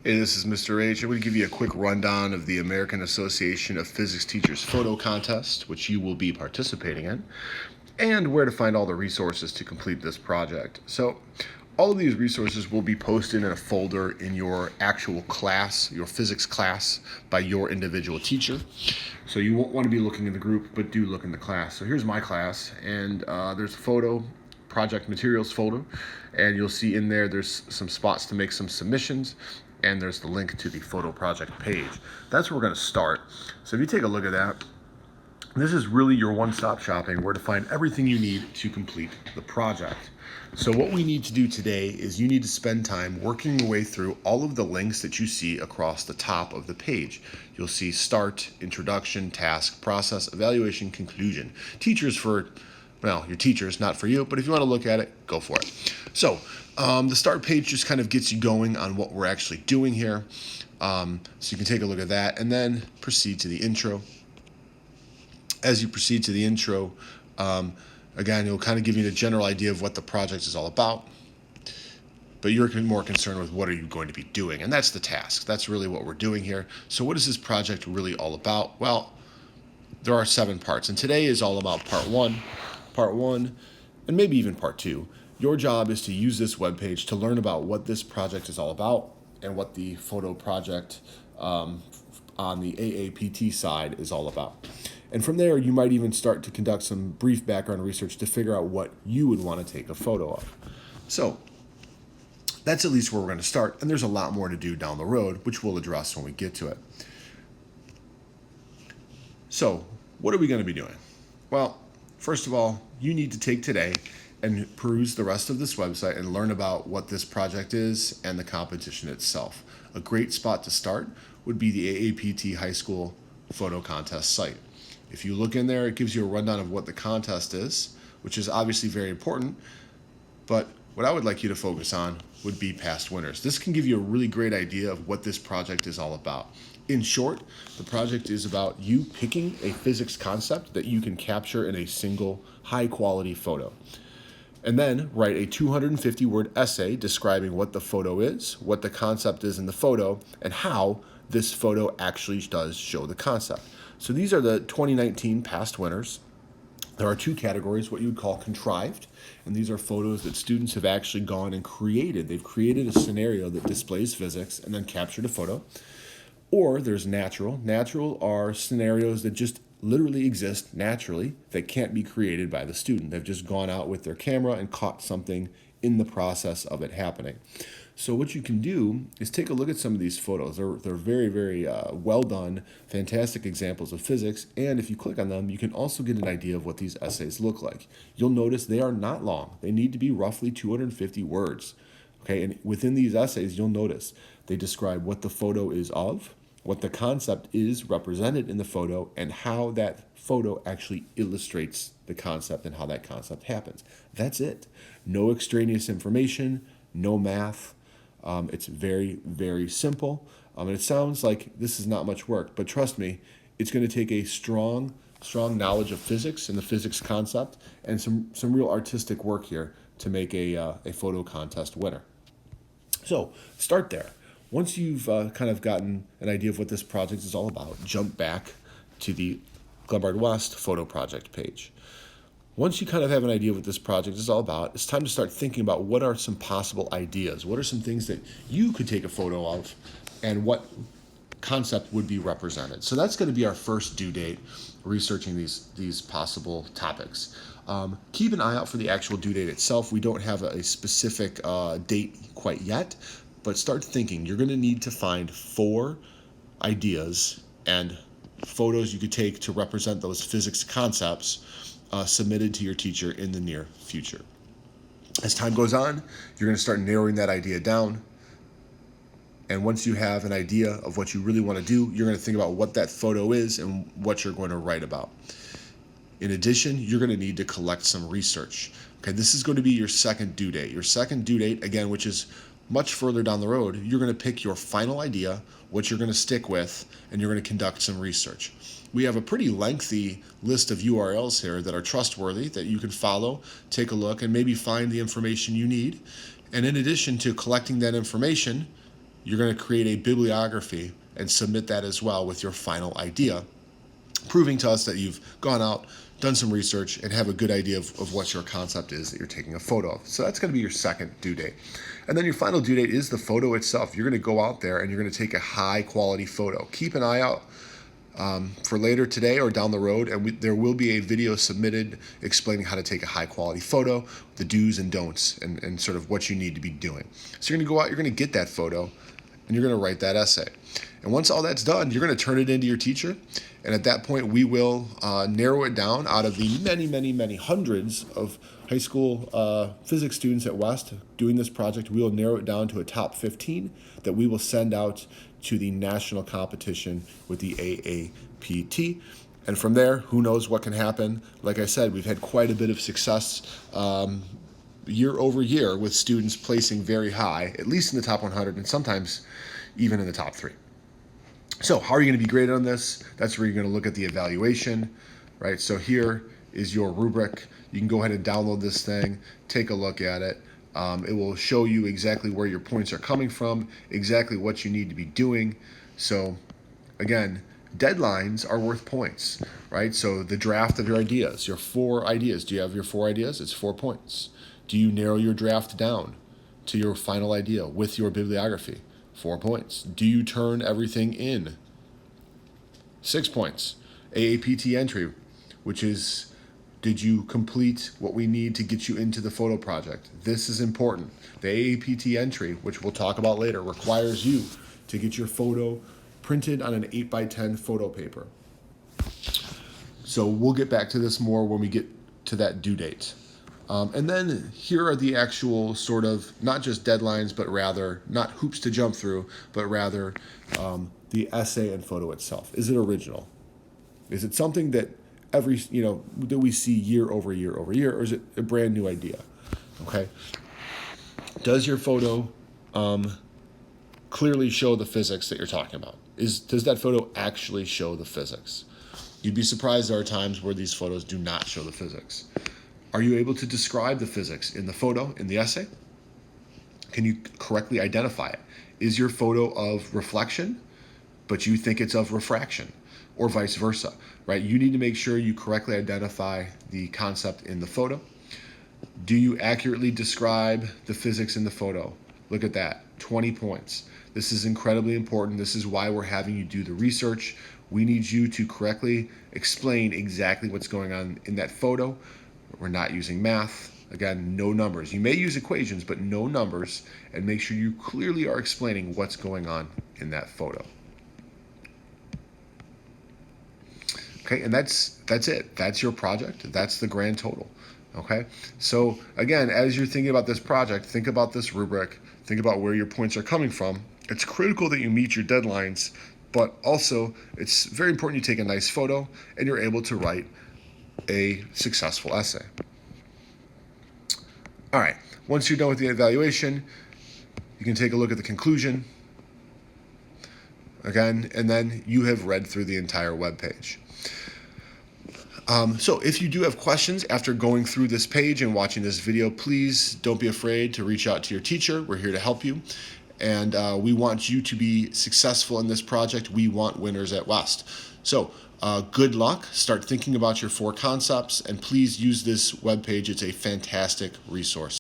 Hey, this is Mr. H. I'm going to give you a quick rundown of the American Association of Physics Teachers photo contest, which you will be participating in, and where to find all the resources to complete this project. So, all of these resources will be posted in a folder in your actual class, your physics class, by your individual teacher. So you won't want to be looking in the group, but do look in the class. So here's my class, and there's a photo project materials folder, and you'll see in there's some spots to make some submissions, and there's the link to the photo project page. That's where we're going to start. So if you take a look at that, this is really your one-stop shopping where to find everything you need to complete the project. So what we need to do today is you need to spend time working your way through all of the links that you see across the top of the page. You'll see start, introduction, task, process, evaluation, conclusion. Teachers for, well, your teachers, not for you, but if you want to look at it, go for it. So the start page just kind of gets you going on what we're actually doing here. So you can take a look at that and then proceed to the intro. As you proceed to the intro, again, it'll kind of give you a general idea of what the project is all about, but you're more concerned with what are you going to be doing, and that's the task. That's really what we're doing here. So what is this project really all about? Well, there are 7 parts, and today is all about part one, and maybe even part 2. Your job is to use this webpage to learn about what this project is all about and what the photo project on the AAPT side is all about. And from there, you might even start to conduct some brief background research to figure out what you would want to take a photo of. So that's at least where we're going to start, and there's a lot more to do down the road, which we'll address when we get to it. So what are we going to be doing? Well, first of all, you need to take today and peruse the rest of this website and learn about what this project is and the competition itself. A great spot to start would be the AAPT High School photo contest site. If you look in there, it gives you a rundown of what the contest is, which is obviously very important, but what I would like you to focus on would be past winners. This can give you a really great idea of what this project is all about. In short, the project is about you picking a physics concept that you can capture in a single high-quality photo. And then write a 250-word essay describing what the photo is, what the concept is in the photo, and how this photo actually does show the concept. So these are the 2019 past winners. There are 2 categories, what you would call contrived, and these are photos that students have actually gone and created. They've created a scenario that displays physics and then captured a photo. Or there's natural. Natural are scenarios that just literally exist naturally that can't be created by the student. They've just gone out with their camera and caught something in the process of it happening. So what you can do is take a look at some of these photos. They're very, very well done, fantastic examples of physics. And if you click on them, you can also get an idea of what these essays look like. You'll notice they are not long. They need to be roughly 250 words. Okay, and within these essays, you'll notice they describe what the photo is of, what the concept is represented in the photo, and how that photo actually illustrates the concept and how that concept happens. That's it. No extraneous information, no math. It's very, very simple. And it sounds like this is not much work, but trust me, it's going to take a strong knowledge of physics and the physics concept and some real artistic work here to make a photo contest winner. So start there. Once you've kind of gotten an idea of what this project is all about, jump back to the Glenbard West photo project page. Once you kind of have an idea of what this project is all about, it's time to start thinking about what are some possible ideas. What are some things that you could take a photo of and what concept would be represented? So that's going to be our first due date, researching these possible topics. Keep an eye out for the actual due date itself. We don't have a specific date quite yet, but start thinking. You're going to need to find 4 ideas and photos you could take to represent those physics concepts submitted to your teacher in the near future. As time goes on, you're going to start narrowing that idea down. And once you have an idea of what you really want to do, you're going to think about what that photo is and what you're going to write about. In addition, you're going to need to collect some research. Okay, this is going to be your second due date. Your second due date, again, which is much further down the road, you're going to pick your final idea, what you're going to stick with, and you're going to conduct some research. We have a pretty lengthy list of URLs here that are trustworthy that you can follow, take a look, and maybe find the information you need. And in addition to collecting that information, you're going to create a bibliography and submit that as well with your final idea, proving to us that you've gone out, done some research, and have a good idea of what your concept is that you're taking a photo of. So that's going to be your second due date. And then your final due date is the photo itself. You're going to go out there and you're going to take a high quality photo. Keep an eye out for later today or down the road, and there will be a video submitted explaining how to take a high quality photo, the do's and don'ts, and sort of what you need to be doing. So you're going to go out, you're going to get that photo, and you're going to write that essay. And once all that's done, you're going to turn it into your teacher. And at that point, we will narrow it down out of the many, many, many hundreds of high school physics students at West doing this project. We will narrow it down to a top 15 that we will send out to the national competition with the AAPT. And from there, who knows what can happen. Like I said, we've had quite a bit of success year over year with students placing very high, at least in the top 100, and sometimes even in the top 3. So how are you going to be graded on this? That's where you're going to look at the evaluation, right? So here is your rubric. You can go ahead and download this thing, take a look at it. It will show you exactly where your points are coming from, exactly what you need to be doing. So again, deadlines are worth points, right? So the draft of your ideas, your 4 ideas. Do you have your 4 ideas? It's 4 points. Do you narrow your draft down to your final idea with your bibliography? 4 points. Do you turn everything in? 6 points. AAPT entry, which is, did you complete what we need to get you into the photo project? This is important. The AAPT entry, which we'll talk about later, requires you to get your photo printed on an 8x10 photo paper. So we'll get back to this more when we get to that due date. And then here are the actual sort of, not just deadlines, but rather, not hoops to jump through, but rather the essay and photo itself. Is it original? Is it something that that we see year over year over year, or is it a brand new idea? Okay. Does your photo clearly show the physics that you're talking about? Does that photo actually show the physics? You'd be surprised there are times where these photos do not show the physics. Are you able to describe the physics in the photo, in the essay? Can you correctly identify it? Is your photo of reflection, but you think it's of refraction, or vice versa, right? You need to make sure you correctly identify the concept in the photo. Do you accurately describe the physics in the photo? Look at that, 20 points. This is incredibly important. This is why we're having you do the research. We need you to correctly explain exactly what's going on in that photo. We're not using math. Again, no numbers. You may use equations, but no numbers, and make sure you clearly are explaining what's going on in that photo. Okay, and that's it. That's your project. That's the grand total. Okay, so again, as you're thinking about this project, think about this rubric, think about where your points are coming from. It's critical that you meet your deadlines, but also it's very important you take a nice photo and you're able to write a successful essay. All right, once you're done with the evaluation, you can take a look at the conclusion again, and then you have read through the entire web page. So if you do have questions after going through this page and watching this video, please don't be afraid to reach out to your teacher. We're here to help you. And we want you to be successful in this project. We want winners at West. So good luck. Start thinking about your 4 concepts, and please use this webpage. It's a fantastic resource.